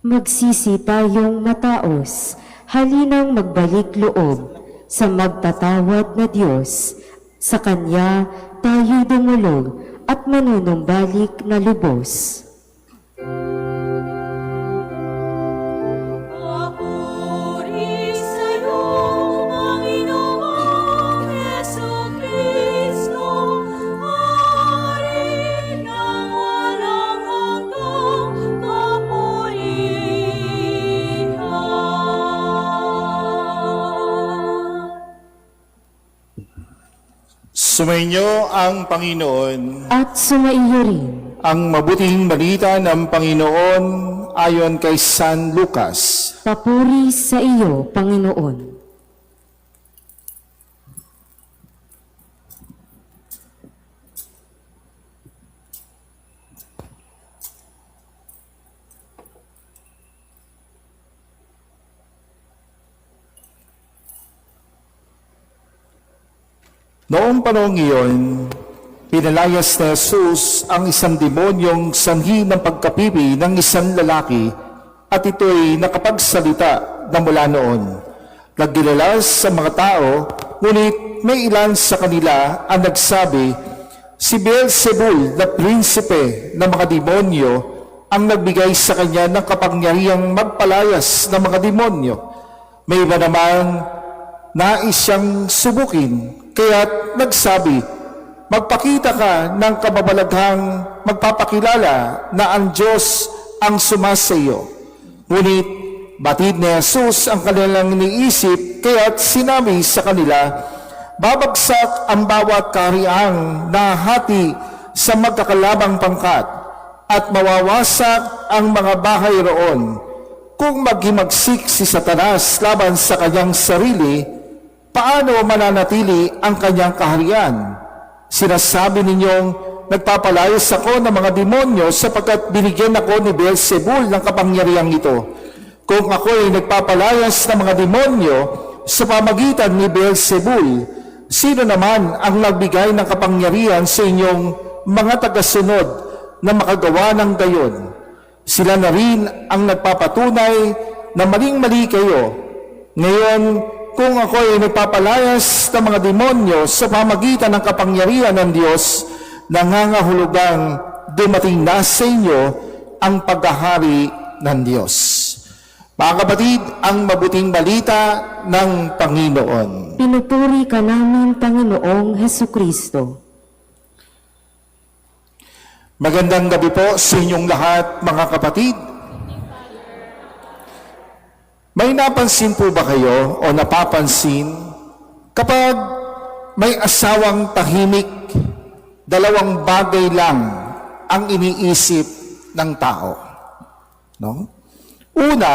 Magsisi tayong mataos, halinang magbalik loob sa magpatawad na Diyos. Sa Kanya tayo dumulog at manunumbalik na lubos. Sumainyo ang Panginoon. At sumaiyo rin. Ang mabuting balita ng Panginoon ayon kay San Lucas. Papuri sa iyo, Panginoon. Noong panahong iyon, pinalayas ni Jesus ang isang demonyong sanhi ng pagkapipi ng isang lalaki at ito'y nakapagsalita na mula noon. Nagginalas sa mga tao, ngunit may ilan sa kanila ang nagsabi, si Beelzebul na prinsipe ng mga demonyo ang nagbigay sa kanya ng kapangyarihang magpalayas ng mga demonyo. May iba naman nais siyang subukin, kaya't nagsabi, magpakita ka ng kababalaghang magpapakilala na ang Diyos ang sumasayo. Ngunit batid ni Jesus ang kanilang iniisip, kaya't sinabi sa kanila, babagsak ang bawat kahariang nahati sa magkakalabang pangkat at mawawasak ang mga bahay roon. Kung maghimagsik si Satanas laban sa kanyang sarili, paano mananatili ang kanyang kaharian? Sinasabi ninyong nagpapalayas ako ng mga demonyo sapagkat binigyan ako ni Beelzebul ng kapangyarihang ito. Kung ako ay nagpapalayas ng mga demonyo sa pamagitan ni Beelzebul, sino naman ang nagbigay ng kapangyarihan sa inyong mga tagasunod na makagawa ng gayon? Sila na rin ang nagpapatunay na maling-mali kayo. Ngayon, kung ako ay nagpapalayas ng mga demonyo sa pamagitan ng kapangyarihan ng Diyos, nangangahulugang dumating na sa inyo ang paghahari ng Diyos. Mga kapatid, ang mabuting balita ng Panginoon. Pinupuri ka namin, Panginoong Hesukristo. Magandang gabi po sa inyong lahat, mga kapatid. May napansin po ba kayo o napapansin kapag may asawang tahimik, dalawang bagay lang ang iniisip ng tao? No? Una,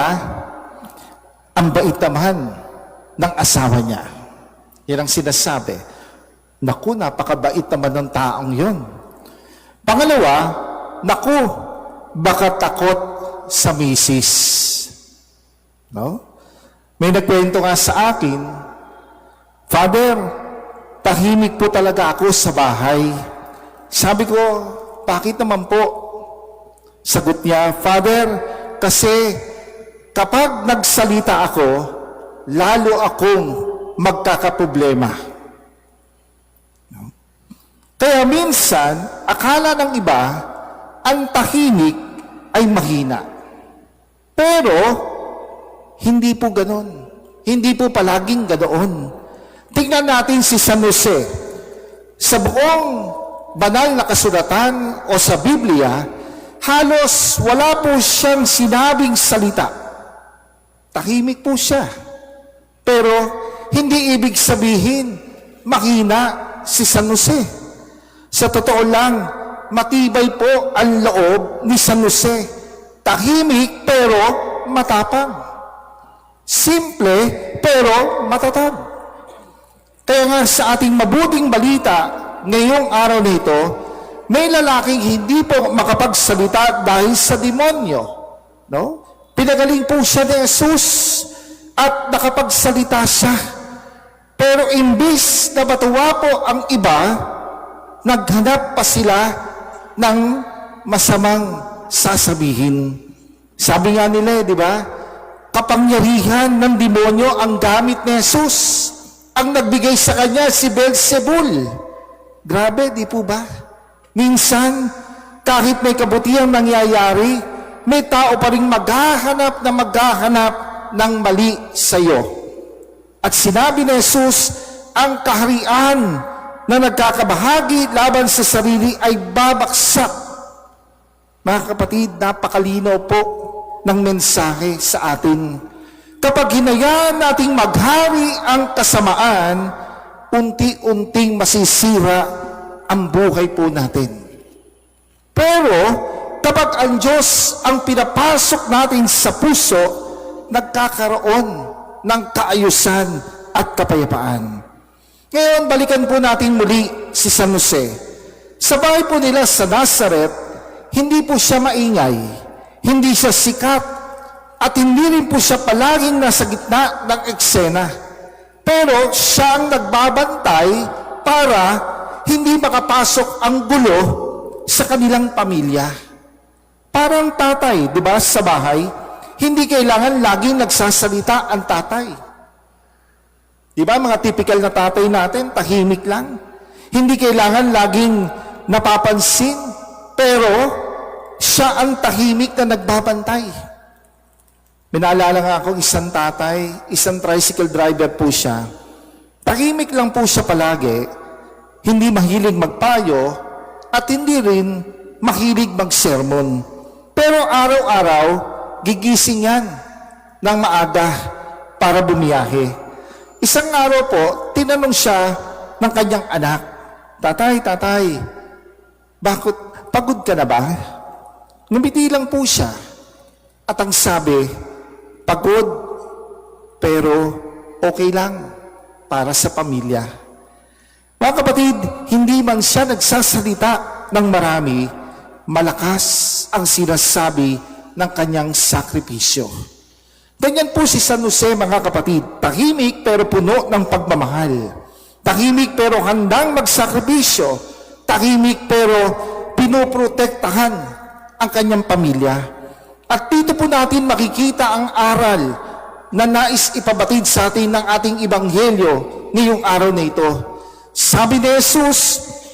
ang bait naman ng asawa niya. Yan ang sinasabi. Naku, napakabait naman ng taong yon. Pangalawa, naku, baka takot sa misis. No? May nagkwento nga sa akin, Father, tahimik po talaga ako sa bahay. Sabi ko, bakit naman po? Sagot niya, Father, kasi kapag nagsalita ako, lalo akong magkakaproblema. No? Kaya minsan, akala ng iba, ang tahimik ay mahina. Pero, hindi po ganon. Hindi po palaging ganoon. Tingnan natin si San Jose. Sa buong banal na kasulatan o sa Biblia, halos wala po siyang sinabing salita. Tahimik po siya. Pero hindi ibig sabihin mahina si San Jose. Sa totoo lang, matibay po ang loob ni San Jose. Tahimik pero matapang. Simple, pero matatag. Kaya nga sa ating mabuting balita, ngayong araw nito, may lalaking hindi po makapagsalita dahil sa demonyo. No? Pinagaling po siya ni Jesus at nakapagsalita siya. Pero imbis na matuwa po ang iba, naghanap pa sila ng masamang sasabihin. Sabi nga nila, di ba? Kapangyarihan ng demonyo ang gamit ni Jesus. Ang nagbigay sa kanya si Beelzebul. Grabe, di po ba? Minsan, kahit may kabutihang nangyayari, may tao pa rin maghahanap ng mali sa iyo. At sinabi ni Jesus, ang kaharian na nagkakabahagi laban sa sarili ay babaksak. Mga kapatid, napakalinaw po ng mensahe sa atin. Kapag hinayaan nating maghari ang kasamaan, unti-unting masisira ang buhay po natin. Pero kapag ang Diyos ang pinapasok natin sa puso, nagkakaroon ng kaayusan at kapayapaan. Ngayon, balikan po natin muli si San Jose. Sa bahay po nila sa Nazareth, hindi po siya maingay, hindi siya sikat, at hindi rin po siya palaging nasa gitna ng eksena. Pero siya ang nagbabantay para hindi makapasok ang gulo sa kanilang pamilya. Parang tatay, di ba, sa bahay, hindi kailangan laging nagsasalita ang tatay. Di ba, mga typical na tatay natin, tahimik lang. Hindi kailangan laging napapansin, pero siya ang tahimik na nagbabantay. Minaalala nga ako isang tatay, isang tricycle driver po siya. Tahimik lang po siya palagi, hindi mahilig magpayo, at hindi rin mahilig magsermon. Pero araw-araw, gigising yan ng maaga para bumiyahe. Isang araw po, tinanong siya ng kanyang anak, Tatay, bakit pagod ka na ba? Ngumiti lang po siya. At ang sabi, pagod, pero okay lang para sa pamilya. Mga kapatid, hindi man siya nagsasalita ng marami, malakas ang sinasabi ng kanyang sakripisyo. Ganyan po si San Jose, mga kapatid, tahimik pero puno ng pagmamahal. Tahimik pero handang magsakripisyo. Tahimik pero pinoprotektahan ang kanyang pamilya. At dito po natin makikita ang aral na nais ipabatid sa atin ng ating Ebanghelyo ngayong araw na ito. Sabi ni Jesus,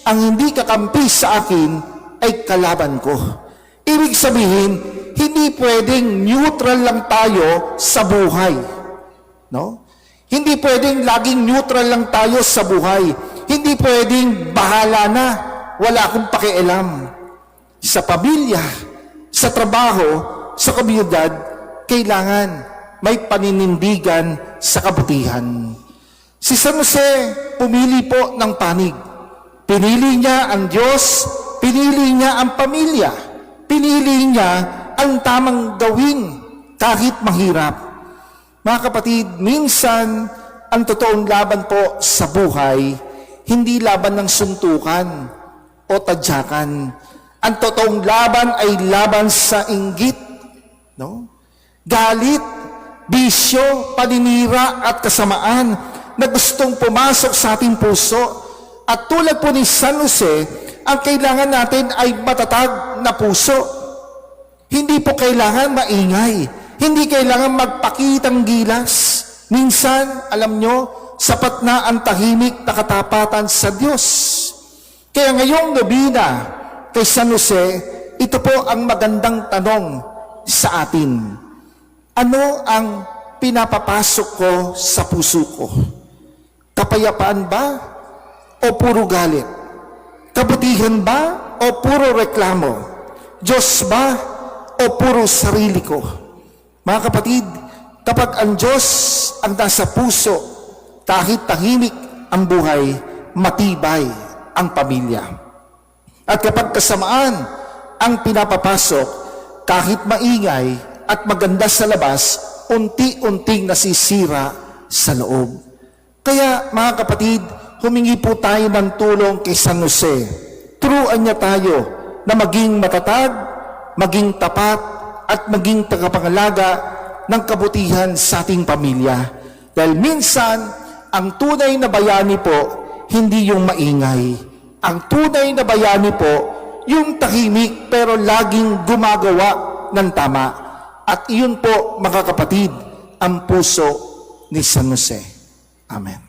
ang hindi kakampi sa akin ay kalaban ko. Ibig sabihin, hindi pwedeng neutral lang tayo sa buhay. No? Hindi pwedeng laging neutral lang tayo sa buhay. Hindi pwedeng bahala na, wala akong pakialam. Sa pamilya, sa trabaho, sa komunidad, kailangan may paninindigan sa kabutihan. Si San Jose, pumili po ng panig. Pinili niya ang Diyos, pinili niya ang pamilya, pinili niya ang tamang gawin kahit mahirap. Mga kapatid, minsan ang totoong laban po sa buhay, hindi laban ng suntukan o tadyakan. Ang totoong laban ay laban sa inggit, no? Galit, bisyo, paninira at kasamaan na gustong pumasok sa ating puso. At tulad po ni San Jose, ang kailangan natin ay matatag na puso. Hindi po kailangan maingay. Hindi kailangan magpakitang gilas. Minsan, alam nyo, sapat na ang tahimik na katapatan sa Diyos. Kaya ngayong gabi na kay San Jose, ito po ang magandang tanong sa atin. Ano ang pinapapasok ko sa puso ko? Kapayapaan ba o puro galit? Kabutihan ba o puro reklamo? Diyos ba o puro sarili ko? Mga kapatid, kapag ang Diyos ang nasa puso, kahit tahimik ang buhay, matibay ang pamilya. At kapag kasamaan ang pinapapasok, kahit maingay at maganda sa labas, unti-unting nasisira sa loob. Kaya mga kapatid, humingi po tayo ng tulong kay San Jose. Turuan niya tayo na maging matatag, maging tapat, at maging tagapangalaga ng kabutihan sa ating pamilya. Dahil minsan, ang tunay na bayani po, hindi yung maingay. Ang tunay na bayani po, yung tahimik pero laging gumagawa ng tama. At iyon po, mga kapatid, ang puso ni San Jose. Amen.